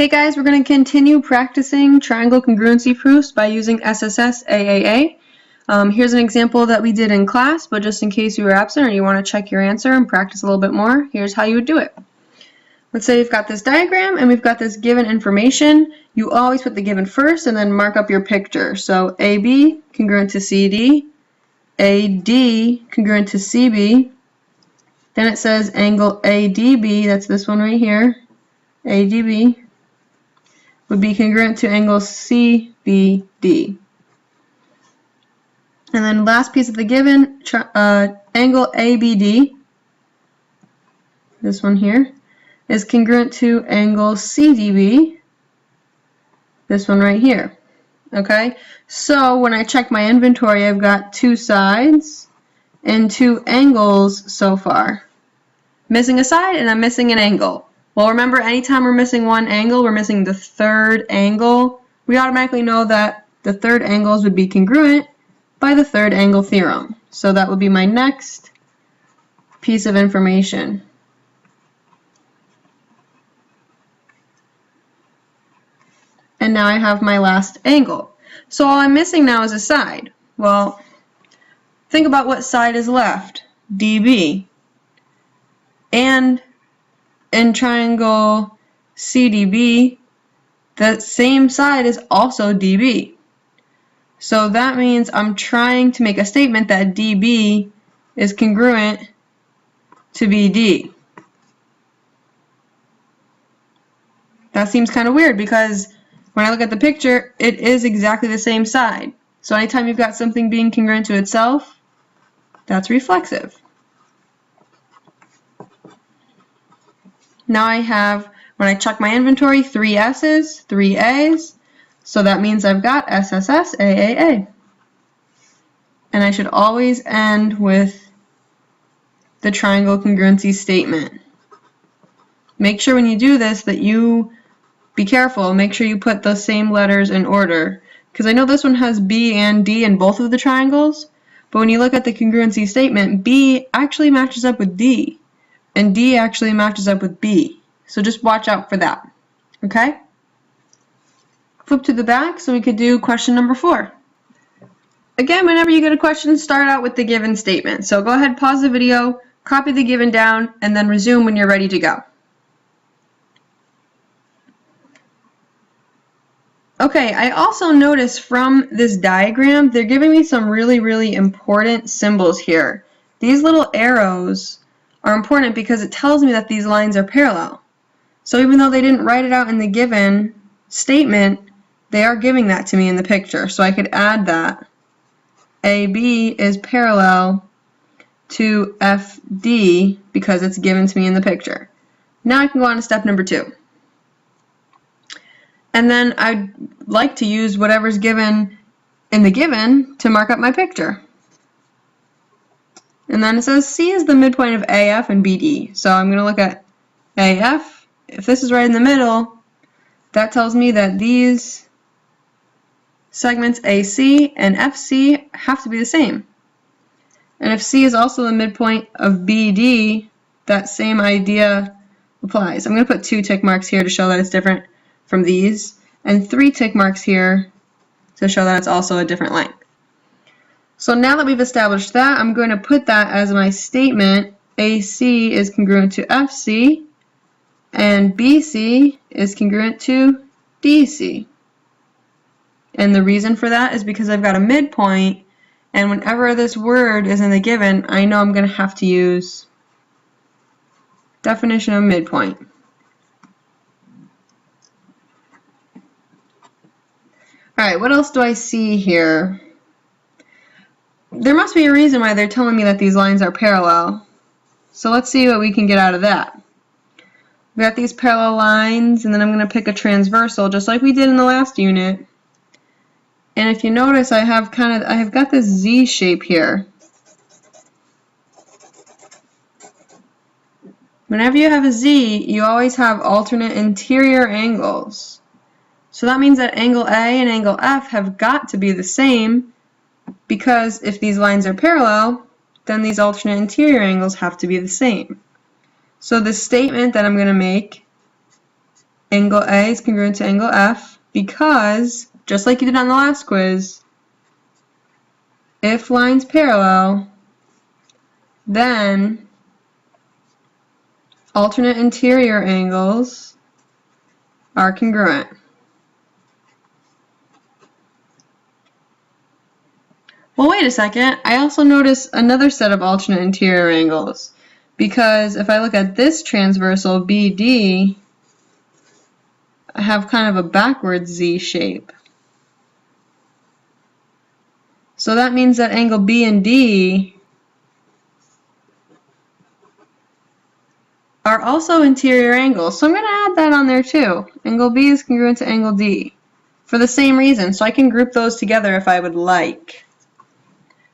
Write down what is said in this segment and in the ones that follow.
Hey guys, we're going to continue practicing triangle congruency proofs by using SSSAAA. Here's an example that we did in class, but just in case you were absent or you want to check your answer and practice a little bit more, here's how you would do it. Let's say you've got this diagram and we've got this given information. You always put the given first and then mark up your picture. So AB congruent to CD, AD congruent to CB, then it says angle ADB, that's this one right here, ADB, would be congruent to angle CBD. And then last piece of the given, angle ABD, this one here, is congruent to angle CDB, this one right here. Okay, so when I check my inventory, I've got two sides and two angles so far. Missing a side and I'm missing an angle. Well, remember, anytime we're missing one angle, we're missing the third angle. We automatically know that the third angles would be congruent by the third angle theorem. So that would be my next piece of information. And now I have my last angle. So all I'm missing now is a side. Well, think about what side is left. DB. And in triangle CDB, the same side is also DB. So that means I'm trying to make a statement that DB is congruent to BD. That seems kind of weird because when I look at the picture, it is exactly the same side. So anytime you've got something being congruent to itself, that's reflexive. Now I have, when I check my inventory, 3 S's, 3 A's, so that means I've got SSSAAA. And I should always end with the triangle congruency statement. Make sure when you do this that you be careful, make sure you put the same letters in order, because I know this one has B and D in both of the triangles, but when you look at the congruency statement, B actually matches up with D. And D actually matches up with B. So just watch out for that. Okay? Flip to the back so we could do question number 4. Again, whenever you get a question, start out with the given statement. So go ahead, pause the video, copy the given down, and then resume when you're ready to go. Okay, I also noticed from this diagram, they're giving me some really important symbols here. These little arrows are important because it tells me that these lines are parallel. So even though they didn't write it out in the given statement, they are giving that to me in the picture. So I could add that. AB is parallel to FD because it's given to me in the picture. Now I can go on to step number 2. And then I'd like to use whatever's given in the given to mark up my picture. And then it says C is the midpoint of AF and BD. So I'm going to look at AF. If this is right in the middle, that tells me that these segments AC and FC have to be the same. And if C is also the midpoint of BD, that same idea applies. I'm going to put 2 tick marks here to show that it's different from these, and 3 tick marks here to show that it's also a different length. So now that we've established that, I'm going to put that as my statement. AC is congruent to FC, and BC is congruent to DC. And the reason for that is because I've got a midpoint, and whenever this word is in the given, I know I'm going to have to use definition of midpoint. Alright, what else do I see here? There must be a reason why they're telling me that these lines are parallel. So let's see what we can get out of that. We've got these parallel lines, and then I'm going to pick a transversal, just like we did in the last unit. And if you notice, I have got this Z shape here. Whenever you have a Z, you always have alternate interior angles. So that means that angle A and angle F have got to be the same, because if these lines are parallel, then these alternate interior angles have to be the same. So the statement that I'm going to make angle A is congruent to angle F because, just like you did on the last quiz, if lines parallel, then alternate interior angles are congruent. Well, wait a second. I also notice another set of alternate interior angles because if I look at this transversal BD, I have kind of a backwards Z shape. So that means that angle B and D are also interior angles. So I'm going to add that on there too. Angle B is congruent to angle D for the same reason. So I can group those together if I would like.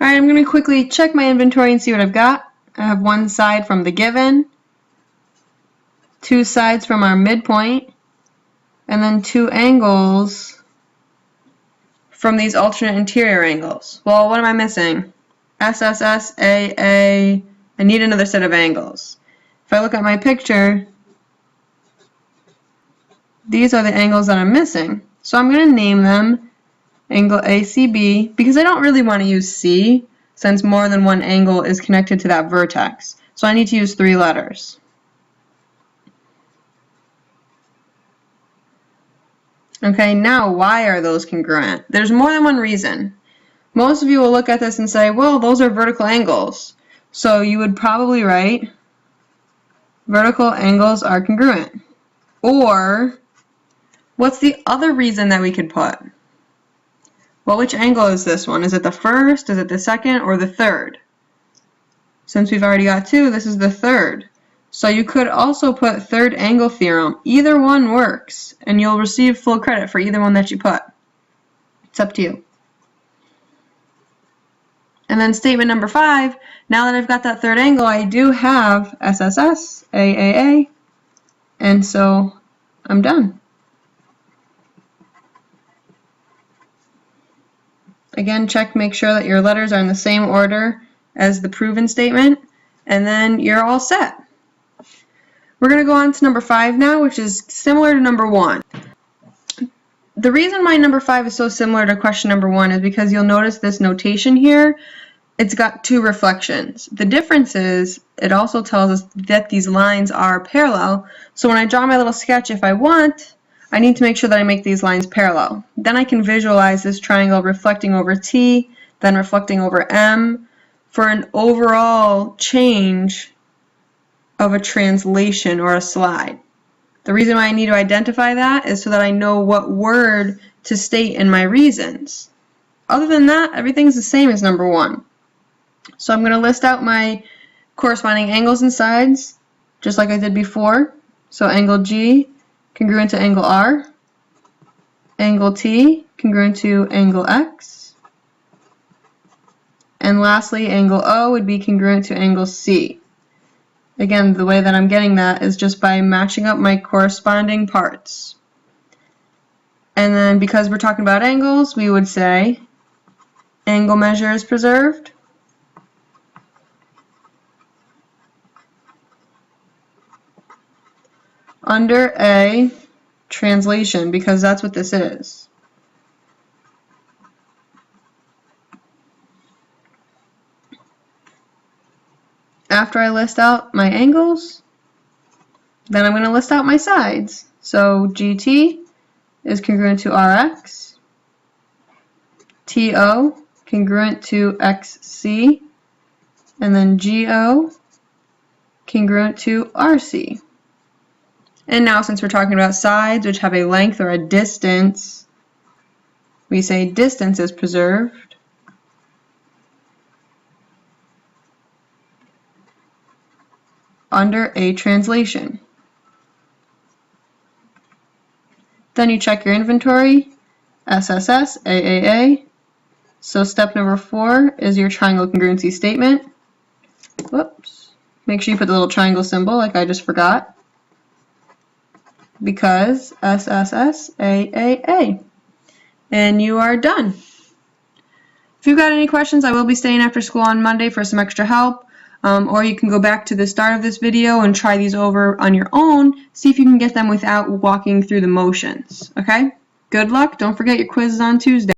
Alright, I'm going to quickly check my inventory and see what I've got. I have one side from the given, two sides from our midpoint, and then two angles from these alternate interior angles. Well, what am I missing? SSSAA. I need another set of angles. If I look at my picture, these are the angles that I'm missing. So I'm going to name them angle ACB because I don't really want to use C since more than one angle is connected to that vertex. So I need to use 3 letters. Okay, now why are those congruent? There's more than one reason. Most of you will look at this and say, well, those are vertical angles. So you would probably write vertical angles are congruent. Or what's the other reason that we could put? Well, which angle is this one? Is it the first, is it the second, or the third? Since we've already got 2, this is the third. So you could also put third angle theorem. Either one works, and you'll receive full credit for either one that you put. It's up to you. And then statement number 5, now that I've got that third angle, I do have SSSAAA, and so I'm done. Again, check, make sure that your letters are in the same order as the proven statement, and then you're all set. We're going to go on to number 5 now, which is similar to number 1. The reason why number 5 is so similar to question number 1 is because you'll notice this notation here. It's got 2 reflections. The difference is it also tells us that these lines are parallel. So when I draw my little sketch, if I want, I need to make sure that I make these lines parallel. Then I can visualize this triangle reflecting over T, then reflecting over M, for an overall change of a translation or a slide. The reason why I need to identify that is so that I know what word to state in my reasons. Other than that, everything's the same as number 1. So I'm going to list out my corresponding angles and sides, just like I did before. So angle G congruent to angle R, angle T congruent to angle X, and lastly angle O would be congruent to angle C. Again, the way that I'm getting that is just by matching up my corresponding parts. And then because we're talking about angles, we would say angle measure is preserved, under A, translation, because that's what this is. After I list out my angles, then I'm going to list out my sides. So GT is congruent to RX, TO congruent to XC, and then GO congruent to RC. And now since we're talking about sides which have a length or a distance, we say distance is preserved under a translation. Then you check your inventory, SSSAAA. So step number 4 is your triangle congruency statement. Whoops. Make sure you put the little triangle symbol like I just forgot, because SSSAAA. And you are done. If you've got any questions, I will be staying after school on Monday for some extra help. or you can go back to the start of this video and try these over on your own, see if you can get them without walking through the motions, okay? Good luck. Don't forget your quiz is on Tuesday.